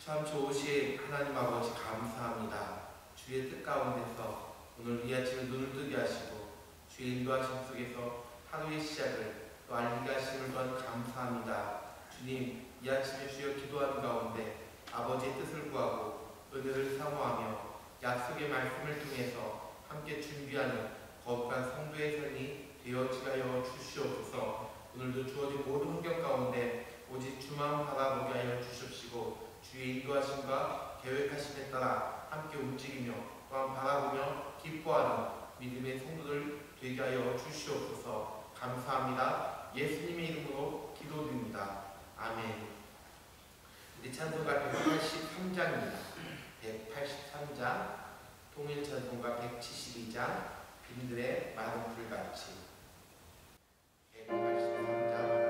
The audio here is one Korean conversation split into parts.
참 좋으신 하나님 아버지 감사합니다. 주의 뜻 가운데서 오늘 이 아침에 눈을 뜨게 하시고 주의 인도하심 속에서 하루의 시작을 또 알게 하심을 또한 감사합니다. 주님, 이 아침에 주여 기도하는 가운데 아버지의 뜻을 구하고 은혜를 사모하며 약속의 말씀을 통해서 함께 준비하는 거룩한 성도의 삶이 되어지게 하여 주시옵소서. 오늘도 주어진 모든 환경 가운데 오직 주만 바라보게 하여 주십시고 주의 인도하심과 계획하심에 따라 함께 움직이며 또한 바라보며 기뻐하는 믿음의 성도들 되게 하여 주시옵소서. 감사합니다. 예수님의 이름으로 기도드립니다. 아멘. 우리 찬송가 183장입니다. 183장 통일찬송가 172장 빈들의 마른 불같이 183장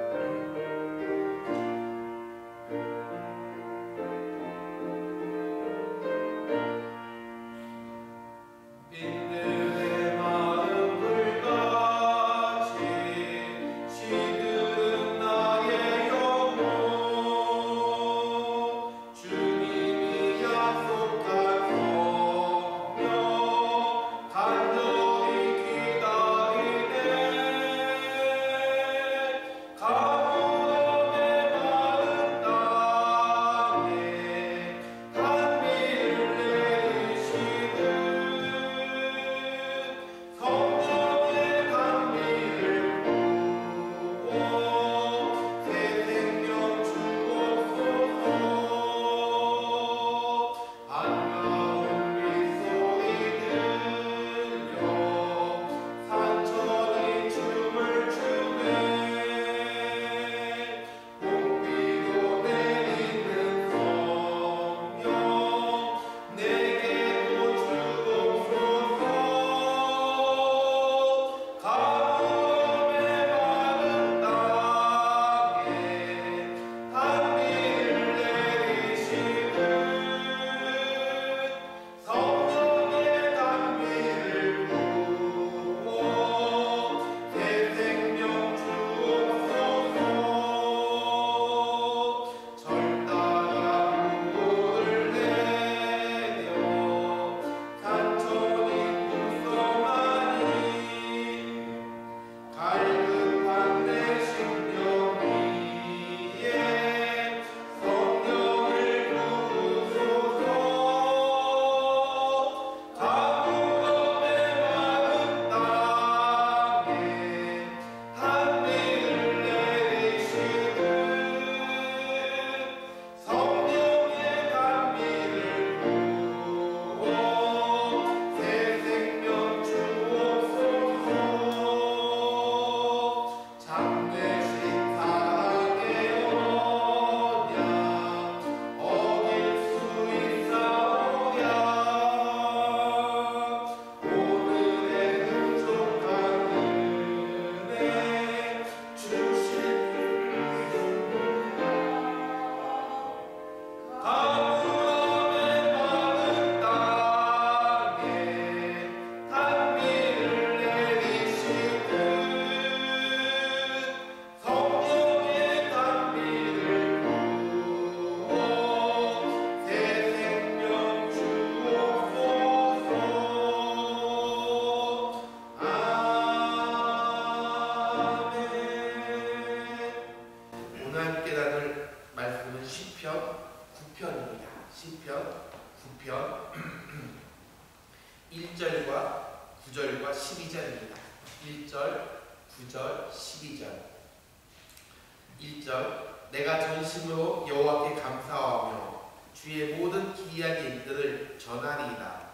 내가 전심으로 여호와께 감사하며 주의 모든 기이한 일들을 전하리이다.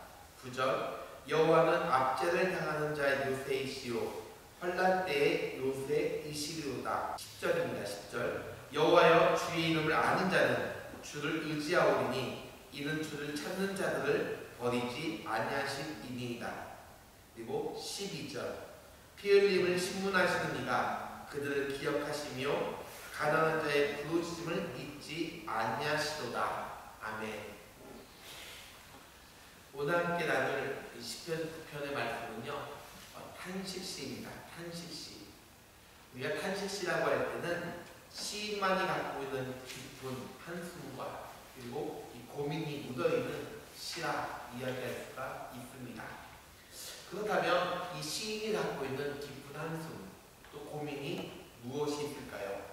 9절 여호와는 압제를 당하는 자의 요새이시오 환난 때의 요새이시리로다. 10절입니다. 10절 여호와여 주의 이름을 아는 자는 주를 의지하오리니 이는 주를 찾는 자들을 버리지 아니하심이니이다. 그리고 12절 피 흘림을 신문하시는 이가 그들을 기억하시며 가난한 자의 부르짖음을 잊지 아니하시도다. 아멘. 오늘 함께 나눌 시편 9편의 말씀은요, 탄식시입니다. 탄식시. 우리가 탄식시라고 할 때는 시인만이 갖고 있는 깊은 한숨과 그리고 이 고민이 묻어있는 시라 이야기할 수가 있습니다. 그렇다면 이 시인이 갖고 있는 깊은 한숨, 또 고민이 무엇이 있을까요?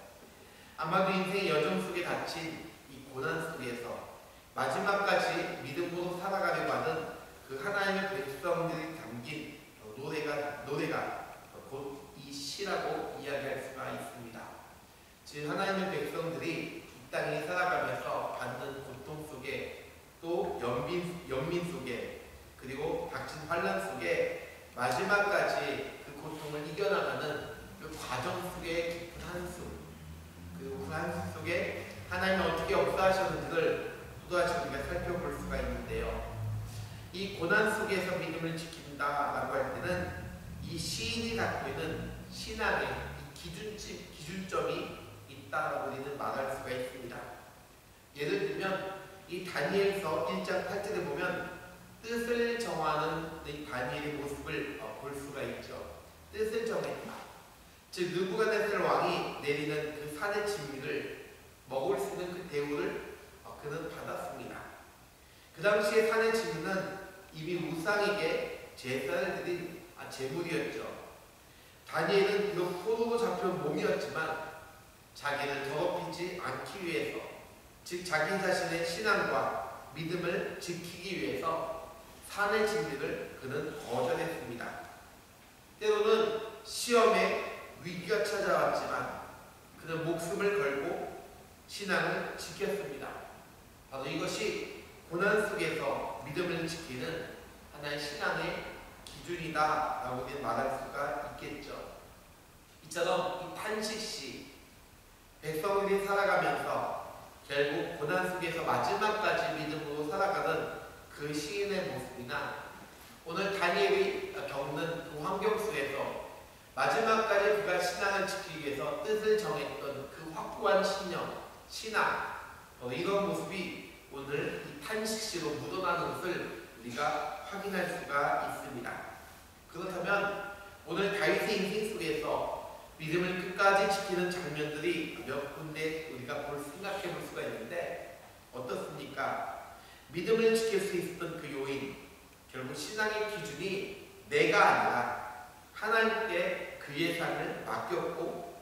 아마도 인생의 여정 속에 닫힌 이 고난 속에서 마지막까지 믿음으로 살아가려고 하는 그 하나님의 백성들이 담긴 노래가 곧 이 시라고 이야기할 수가 있습니다. 즉 하나님의 백성들이 이 땅에 살아가면서 받는 고통 속에 또 연민 속에 그리고 닥친 환난 속에 마지막까지 그 고통을 이겨나가는 그 과정 속에 깊은 한숨, 그리고 그 한숨 속에 하나님이 어떻게 역사하셨는지를 또다시 우리가 살펴볼 수가 있는데요. 이 고난 속에서 믿음을 지킨다라고 할 때는 이 시인이 갖고 있는 신앙의 이 기준점이 있다라고 우리는 말할 수가 있습니다. 예를 들면 이 다니엘서 1장 8절에 보면 뜻을 정하는 이 다니엘의 모습을 볼 수가 있죠. 뜻을 정했다. 즉 느부갓네살 왕이 내리는 그 산의 진미를 먹을 수 있는 그 대우를 그는 받았습니다. 그 당시에 산의 진미는 이미 우상에게 제사를 드린 제물이었죠. 다니엘은 비록 포로로 잡혀온 몸이었지만 자기를 더럽히지 않기 위해서, 즉 자기 자신의 신앙과 믿음을 지키기 위해서 산의 진미를 그는 거절했습니다. 때로는 시험에 위기가 찾아왔지만 그는 목숨을 걸고 신앙을 지켰습니다. 바로 이것이 고난 속에서 믿음을 지키는 하나의 신앙의 기준이다 라고 말할 수가 있겠죠. 이처럼 이 탄식시 백성들이 살아가면서 결국 고난 속에서 마지막까지 믿음으로 살아가는 그 시인의 모습이나 오늘 다니엘이 겪는 그 환경 속에서 마지막까지 그가 신앙을 지키기 위해서 뜻을 정했던 그 확고한 신앙, 이런 모습이 오늘 이 탄식시로 묻어나는 것을 우리가 확인할 수가 있습니다. 그렇다면 오늘 다윗의 인생 속에서 믿음을 끝까지 지키는 장면들이 몇 군데 우리가 생각해 볼 수가 있는데 어떻습니까? 믿음을 지킬 수 있었던 그 요인, 결국 신앙의 기준이 내가 아니라 하나님께 그의 삶을 맡겼고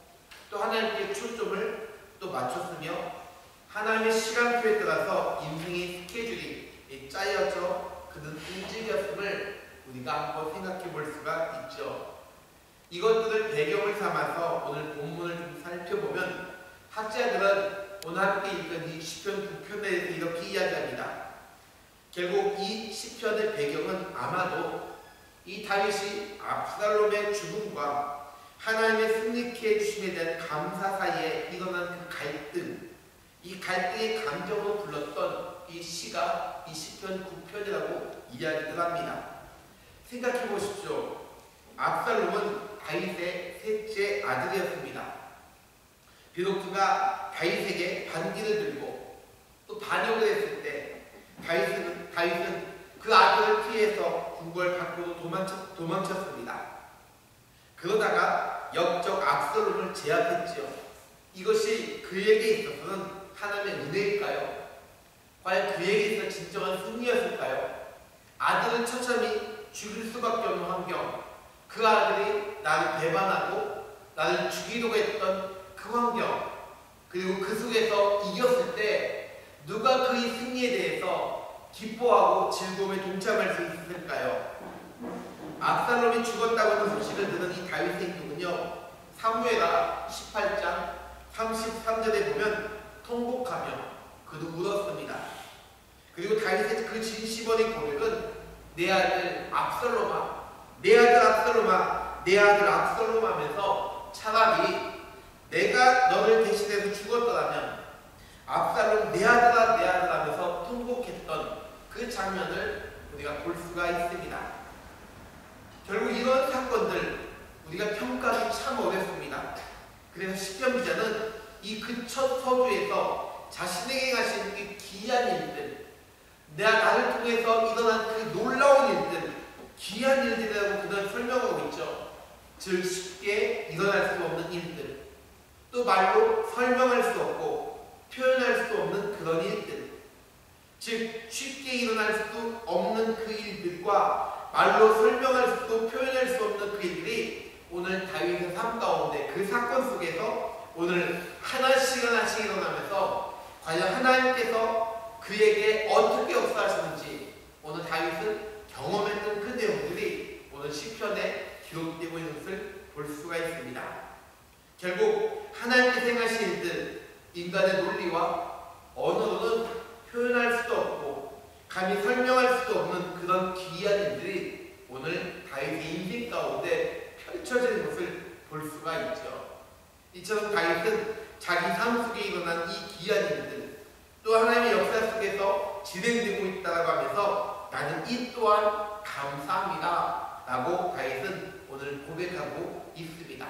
또 하나님께 초점을 또 맞췄으며 하나님의 시간표에 따라서 인생의 스케줄이 짜여져 그는 움직였음을 우리가 한번 생각해 볼 수가 있죠. 이것들을 배경을 삼아서 오늘 본문을 좀 살펴보면 학자들은 오늘 함께 읽은 이 시편 9편에 대해서 이렇게 이야기합니다. 결국 이 시편의 배경은 아마도 이 다윗이 압살롬의 죽음과 하나님의 승리케 해주심에 대한 감사 사이에 일어난 그 갈등, 이 갈등의 감정으로 불렀던 이 시가 이 시편 9편이라고 이야기를 합니다. 생각해 보십시오. 압살롬은 다윗의 셋째 아들이었습니다. 비록 그가 다윗에게 반기를 들고 또 반역을 했을 때 다윗은 그 아들을 피해서 궁궐 밖으로 도망쳤습니다. 그러다가 역적 압살롬을 제압했지요. 이것이 그에게 있어서는 하나님의 은혜일까요? 과연 그에게 있어 진정한 승리였을까요? 아들을 처참히 죽일 수밖에 없는 환경, 그 아들이 나를 배반하고 나를 죽이려고 했던 그 환경, 그리고 그 속에서 이겼을 때 누가 그의 승리에 대해서 기뻐하고 즐거움에 동참할 수 있을까요? 압살롬이 죽었다고 하는 소식을 들은 이 다윗의 행동은요, 사무엘하 18장 33절에 보면 통곡하며 그도 울었습니다. 그리고 다윗의 그 진시번의 고백은 내 아들 압살롬아, 내 아들 압살롬아, 내 아들 압살롬 하면서 차라리 내가 너를 대신해서 죽었더라면 압살롬 내 아들아 내 아들 하면서 통곡했던 그 장면을 우리가 볼 수가 있습니다. 결국 이런 사건들 우리가 평가하기 참 어렵습니다. 그래서 시편 기자는 이 그 첫 서두에서 자신에게 가신 그 귀한 일들, 나를 통해서 일어난 그 놀라운 일들, 귀한 일들이라고 그는 설명하고 있죠. 즉 쉽게 일어날 수 없는 일들, 또 말로 설명할 수 없고 표현할 수 없는 그런 일들, 즉 쉽게 일어날 수도 없는 그 일들과 말로 설명할 수도 표현할 수 없는 그 일들이 오늘 다윗의 삶 가운데 그 사건 속에서 오늘 하나씩 일어나면서 과연 하나님께서 그에게 어떻게 역사하시는지 오늘 다윗은 경험했던 그 내용들이 오늘 시편에 기록되고 있는 것을 볼 수가 있습니다. 결국 하나님께서 행하신 일들, 인간의 논리와 언어로는 표현할 수도 없고 감히 설명할 수도 없는 그런 기이한 일들이 오늘 다윗의 인생 가운데 펼쳐지는 것을 볼 수가 있죠. 이처럼 다윗은 자기 삶 속에 일어난 이 기이한 일들, 또 하나님의 역사 속에서 진행되고 있다고 하면서 나는 이 또한 감사합니다 라고 다윗은 오늘 고백하고 있습니다.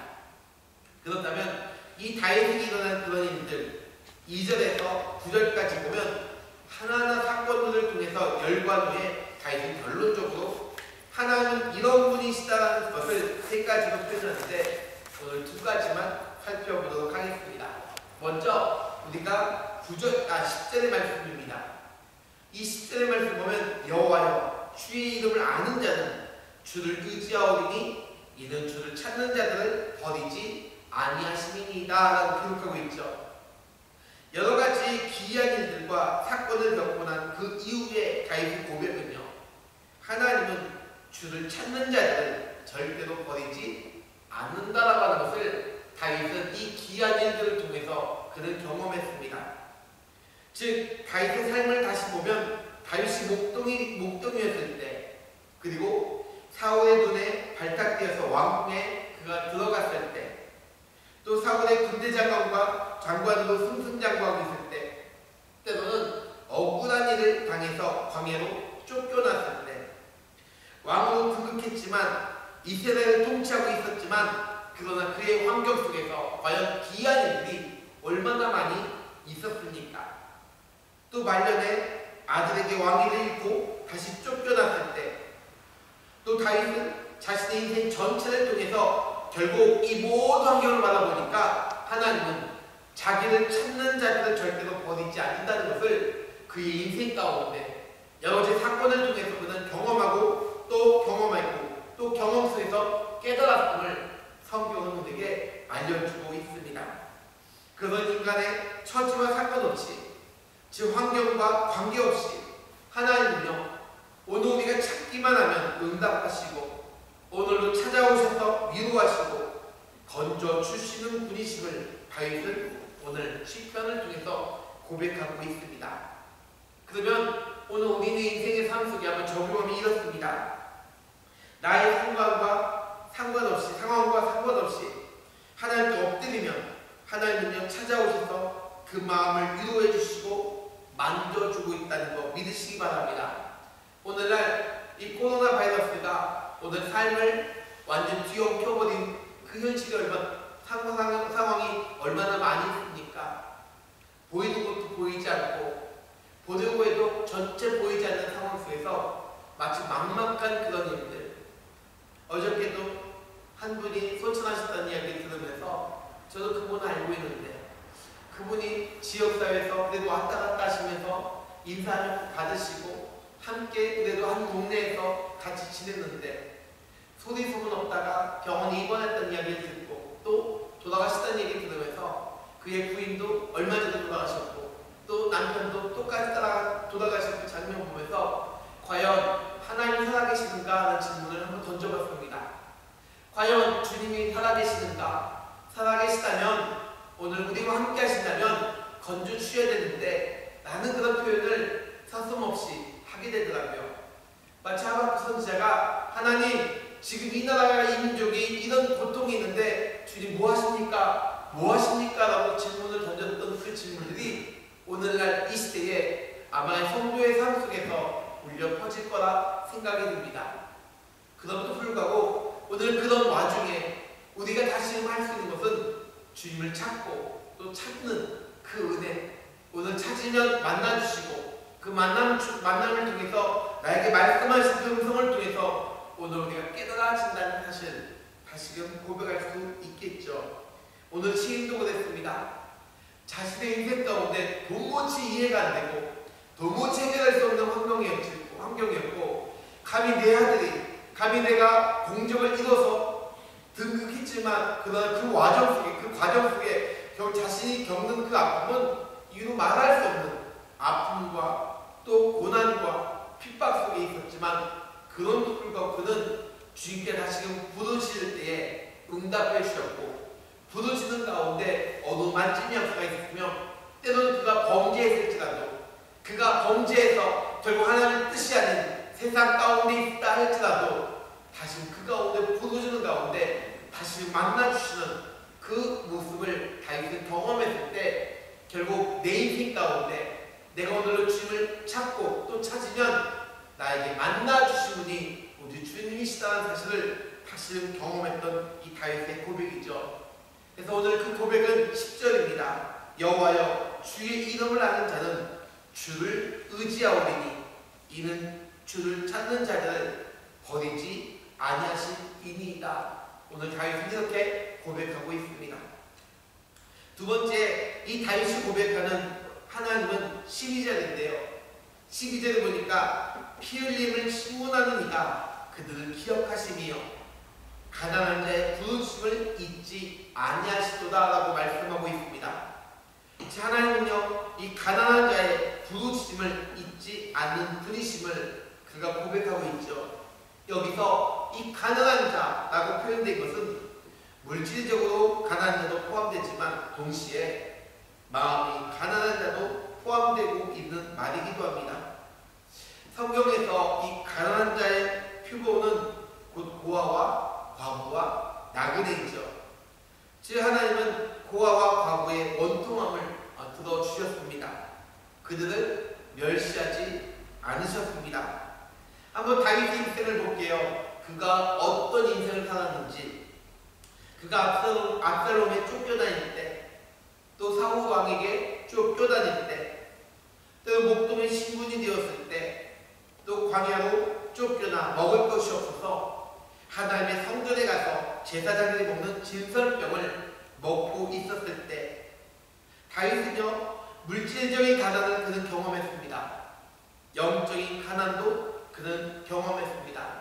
그렇다면 이 다윗에게 일어난 그런 일들 2절에서 9절까지 보면 하나하나 사건들을 통해서 열과 후에 다윗은 결론적으로 하나님은 이런 분이시다라는 것을 세 가지로 표현하는데 오늘 두 가지만 살펴보도록 하겠습니다. 먼저 우리가 10절의 말씀입니다. 이 10절의 말씀 보면 여호와여 주의 이름을 아는 자는 주를 의지하오리니 이는 주를 찾는 자들을 버리지 아니하심이니이다 라고 기록하고 있죠. 여러가지 기이한 일들과 사건을 겪고 난 그 이후에 다윗의 고백은요, 하나님은 주를 찾는 자들을 절대로 버리지 않는다라고 하는 것을 다윗은 이 기이한 일들을 통해서 그는 경험했습니다. 즉 다윗의 삶을 다시 보면 다윗이 목동이었을 때, 그리고 사울의 눈에 발탁되어서 왕궁에 그가 들어갔을 때, 또 사울의 군대 장관으로 승승장구하고 있을 때, 때로는 억울한 일을 당해서 광야로 쫓겨났을 때, 왕으로 등극했지만 이스라엘을 통치하고 있었지만 그러나 그의 환경 속에서 과연 기이한 일들이 얼마나 많이 있었습니까? 또 말년에 아들에게 왕위를 잃고 다시 쫓겨났을 때, 또 다윗은 자신의 인생 전체를 통해서 결국 이 모든 환경을 바라보니까 하나님은 자기를 찾는 자들을 절대로 버리지 않는다는 것을 그의 인생 가운데 여러 가지 사건을 통해서 그는 경험하고 또 경험했고 또 경험 속에서 깨달았음을 성경은 우리에게 알려주고 있습니다. 그런 인간의 처지와 상관없이, 즉 환경과 관계없이 하나님은요 오늘 우리가 찾기만 하면 응답하시고 오늘도 찾아오셔서 위로하시고 건져 주시는 분이심을 다윗은 오늘 시편을 통해서 고백하고 있습니다. 그러면 오늘 우리의 인생의 삶 속에 한번 적용하면 이렇습니다. 나의 상황과 상관없이 하나님께 엎드리면 하나님은요 찾아오셔서 그 마음을 위로해 주시고 만져주고 있다는 거 믿으시기 바랍니다. 오늘날 이 코로나 바이러스가 오늘 삶을 완전 뒤엉켜버린 그 현실이 상황이 얼마나 많이 있습니까? 보이는 것도 보이지 않고 보려고 해도 전체 보이지 않는 상황 속에서 마치 막막한 그런 일들. 어저께도 한 분이 소천하셨다는 이야기를 들으면서 저도 그분을 알고 있는데 그분이 지역사회에서 그래도 왔다 갔다 하시면서 인사를 받으시고 함께 그래도 한 동네에서 같이 지냈는데 소리 소문 없다가 병원에 입원했다는 이야기를 듣고 또 돌아가셨다는 얘기 들으면서 그의 부인도 얼마 전에 돌아가셨고 또 남편도 똑같이 돌아가신 그 장면 보면서 과연 하나님이 살아계시는가 하는 질문을 한번 던져봤습니다. 과연 주님이 살아계시는가? 살아계시다면 오늘 우리와 함께 하신다면 건져주셔야 되는데 라는 그런 표현을 서슴없이 하게 되더라고요. 마치 하박국 선지자가 하나님 지금 이 나라가 이 민족이 이런 고통이 있는데 주님 뭐 하십니까? 뭐 하십니까? 라고 질문을 던졌던 그 질문들이 오늘날 이 시대에 아마 성도의 삶 속에서 울려 퍼질 거라 생각이 듭니다. 그럼에도 불구하고 오늘 그런 와중에 우리가 다시 할 수 있는 것은 주님을 찾고 또 찾는 그 은혜, 오늘 찾으면 만나주시고 그 만남을 통해서 나에게 말씀하신 그 음성을 통해서 오늘 우리가 깨달아진다는 사실 다시금 고백할 수 있겠죠. 오늘 시인도 그랬습니다. 자신의 인생 가운데 도무지 이해가 안 되고 도무지 해결할 수 없는 환경이었고 감히 내 아들이, 감히 내가 공적을 이뤄서 등극했지만 그러나 그 과정 속에 자신이 겪는 그 아픔은 이루 말할 수 없는 아픔과 또 고난과 핍박 속에 있었지만 그럼에도 불구하고 그는 주님께 다시금 부르실 때에 응답해 주셨고, 부르시는 가운데 어둠만 찜역수가 있었으며 때로는 그가 범죄했을지라도, 그가 범죄해서 결국 하나님의 뜻이 아닌 세상 가운데 있다 할지라도 다시 그 가운데 부르시는 가운데 다시 만나주시는 그 모습을 다윗은 경험했을 때 결국 내 인생 가운데 내가 오늘로 주님을 찾고 또 찾으면 나에게 만나주신 분이 우리 주님이시다는 사실을 다시 경험했던 이 다윗의 고백이죠. 그래서 오늘 그 고백은 10절입니다. 여호와여 주의 이름을 아는 자는 주를 의지하오리니 이는 주를 찾는 자들을 버리지 아니하시니이다. 오늘 다윗은 이렇게 고백하고 있습니다. 두 번째, 이 다윗이 고백하는 하나님은 12절인데요. 12절을 보니까 피 흘림을 신문하는 이가 그들을 기억하시며 가난한 자의 부르심을 잊지 아니하시도다 라고 말씀하고 있습니다. 하나님은요, 이 가난한 자의 부르심을 잊지 않는 분이심을 그가 고백하고 있죠. 여기서 이 가난한 자라고 표현된 것은 물질적으로 가난한 자도 포함되지만 동시에 마음이 가난한 자도 포함되고 있는 말이기도 합니다. 성경에서 이 가난한 자의 표본은 곧 고아와 과부와 나그네이죠. 즉 하나님은 고아와 과부의 원통함을 들어주셨습니다. 그들을 멸시하지 않으셨습니다. 한번 다윗의 인생을 볼게요. 그가 어떤 인생을 살았는지, 그가 압살롬에 쫓겨다닐 때, 또 사울 왕에게 쫓겨다닐 때, 또 목동의 신분이 되었을 때, 또 광야로 쫓겨나 먹을 것이 없어서 하나님의 성전에 가서 제사장들이 먹는 진설병을 먹고 있었을 때, 다윗은요, 물질적인 가난을 그는 경험했습니다. 영적인 가난도 그는 경험했습니다.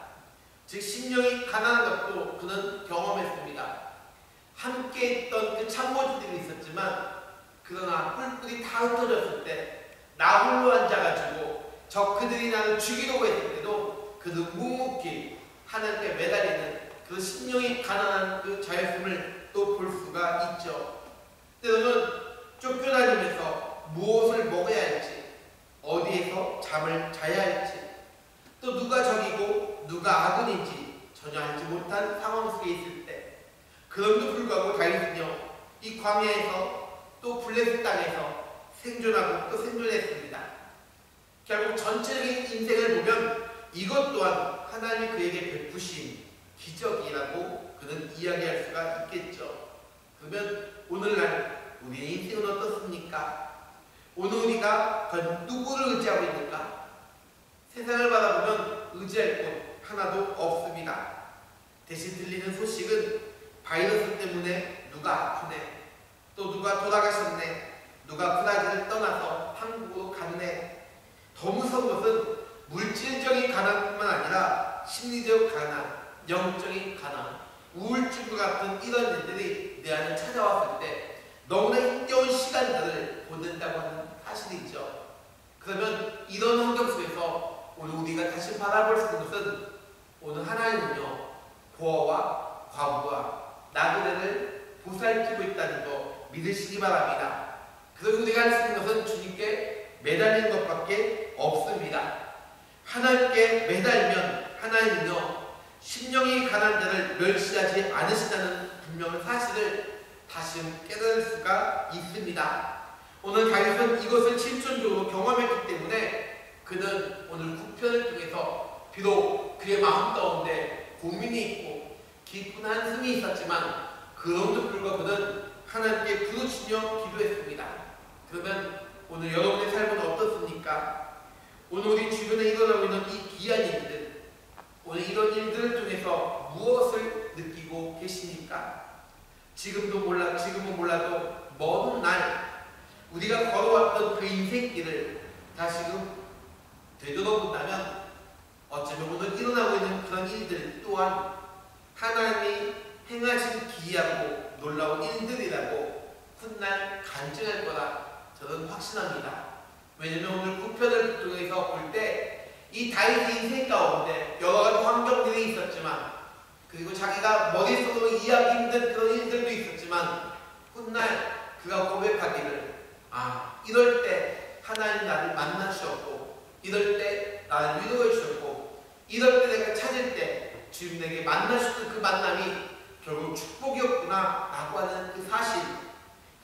즉 심령이 가난한 것도 그는 경험했습니다. 함께 있던 그 참모들이 있었지만 그러나 뿔뿔이 다 흩어졌을 때 나 홀로 앉아가지고 그들이 나를 죽이려고 했을 때도 그는 묵묵히 하나님께 매달리는 그 심령이 가난한 그 자였음을 또 볼 수가 있죠. 때로는 쫓겨다니면서 무엇을 먹어야 할지, 어디에서 잠을 자야 할지, 또 누가 적이고 누가 아군인지 전혀 알지 못한 상황 속에 있을 때, 그럼에도 불구하고 다윗은요, 이 광야에서 또 블레셋 땅에서 생존하고 또 생존했습니다. 결국 전체적인 인생을 보면 이것 또한 하나님이 그에게 베푸신 기적이라고 그는 이야기할 수가 있겠죠. 그러면 오늘날 우리의 인생은 어떻습니까? 오늘 우리가 과연 누구를 의지하고 있는가? 세상을 바라보면 의지할 곳 하나도 없습니다. 대신 들리는 소식은 바이러스 때문에 누가 아프네, 또 누가 돌아가셨네, 누가 브라질을 떠나서 한국으로 갔네. 더 무서운 것은 물질적인 가난뿐만 아니라 심리적 가난, 영적인 가난, 우울증과 같은 이런 일들이 내 안에 찾아왔을 때 너무나 힘겨운 시간들을 보낸다고 하는 사실이죠. 그러면 이런 환경 속에서 오늘 우리가 다시 바라볼 수 있는 것은 오늘 하나님은요, 고아와 과부와 나그네를 보살피고 있다는 거 믿으시기 바랍니다. 그래서 우리가 할 수 있는 것은 주님께 매달리는 것밖에 없습니다. 하나님께 매달리면 하나님은요, 심령이 가난한 자를 멸시하지 않으시다는 분명한 사실을 다시 깨달을 수가 있습니다. 오늘 다윗은 이것을 실존적으로 경험했기 때문에 그는 오늘 구편을 통해서 비록 그의 마음 가운데 고민이 있고 깊은 한숨이 있었지만 그럼에도 불구하고 그는 하나님께 부르짖으며 기도했습니다. 그러면 오늘 여러분의 삶은 어떻습니까? 오늘 우리 주변에 일어나고 있는 이 귀한 일들, 오늘 이런 일들을 통해서 무엇을 느끼고 계십니까? 지금은 몰라도 먼 날 우리가 걸어왔던 그 인생길을 다시금 되돌아본다면 어쩌면 오늘 일어나고 있는 그런 일들 또한 하나님이 행하신 기이하고 놀라운 일들이라고 훗날 간증할 거라 저는 확신합니다. 왜냐면 오늘 9편을 통해서 볼 때 이 다윗의 인생 가운데 여러 가지 환경들이 있었지만, 그리고 자기가 머릿속으로 이해하기 힘든 그런 일들도 있었지만, 훗날 그가 고백하기를 이럴 때 하나님 나를 만나 주셨고, 이럴 때 나를 위로해 주셨고, 이럴 때 내가 찾을 때 주님 내게 만나 주셨던 그 만남이 결국 축복이었구나 라고 하는 그 사실.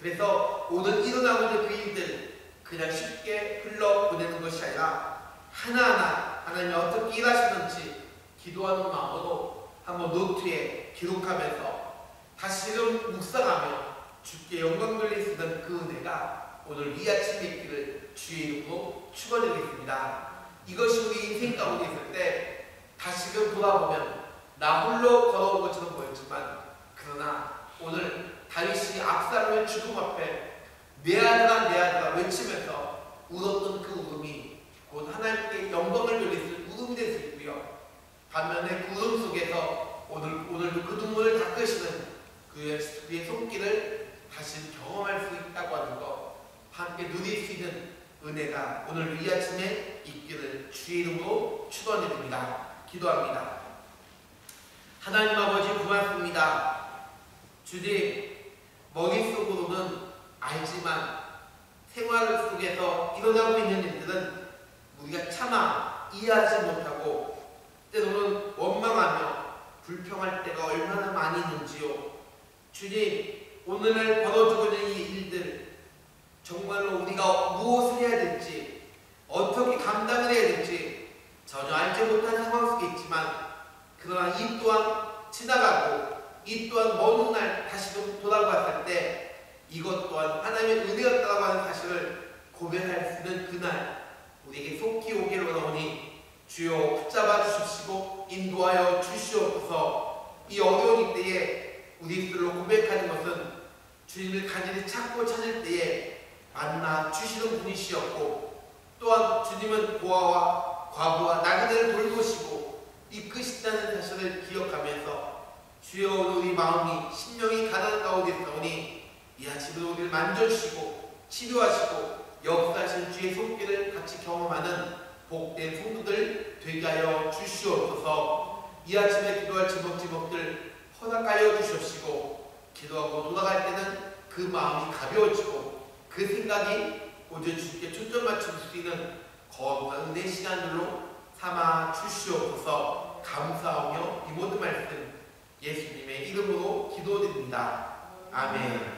그래서 오늘 일어나고 있는 그 일들 그냥 쉽게 흘러보내는 것이 아니라 하나하나 하나님이 어떻게 일하시는지 기도하는 마음으로 한번 노트에 기록하면서 다시금 묵상하며 주께 영광 돌릴 수 있는 그 은혜가 오늘 이 아침에 있기를 주의 이름으로 축원드리겠습니다. 이것이 우리 인생 가운데 있을 때 다시금 돌아보면 나 홀로 걸어온 것처럼 보였지만, 그러나 오늘 다윗이 압살롬의 죽음 앞에 내 아들아 내 아들아 외치면서 울었던 그 울음이 곧 하나님께 영광을 돌릴 수 있는 울음이 될 수 있고요. 반면에 그 울음 속에서 오늘도 그 눈물을 닦으시는 그의 손길을 다시 경험할 수 있다고 하는 것, 함께 누릴 수 있는 은혜가 오늘 이 아침에 있기를 주의 이름으로 축원드립니다. 기도합니다. 하나님 아버지 고맙습니다. 주님, 머릿속으로는 알지만 생활 속에서 일어나고 있는 일들은 우리가 차마 이해하지 못하고 때로는 원망하며 불평할 때가 얼마나 많이 있는지요. 주님, 오늘날 벌어지고 있는 이 일들 정말로 우리가 무엇을 해야 될지, 어떻게 감당을 해야 될지 전혀 알지 못한 상황 속에 있지만, 그러나 이 또한 지나가고 이 또한 먼 훗날 다시 돌아봤을 때 이것 또한 하나님의 은혜였다고 하는 사실을 고백할 수 있는 그날 우리에게 속히 오기를 원하오니 주여 붙잡아 주십시고 인도하여 주시옵소서. 이 어려운 이때에 우리 입술로 고백하는 것은 주님을 간절히 찾고 찾을 때에 만나 주시는 분이시었고, 또한 주님은 고아와 과부와 나그네를 돌보시고 이끄신다는 사실을 기억하면서 주여 우리 마음이 심령이 가난한 가운데 있사오니 이 아침에 우리를 만져주시고 치료하시고 역사하신 주의 손길을 같이 경험하는 복된 성도들 되게 하여 주시옵소서. 이 아침에 기도할 제목들 허락하여 주시옵시고, 기도하고 돌아갈 때는 그 마음이 가벼워지고 그 생각이 오직 주께 초점 맞출 수 있는 거룩한 은혜 시간들로 삼아 주시옵소서. 감사하며 이 모든 말씀 예수님의 이름으로 기도드립니다. 아멘.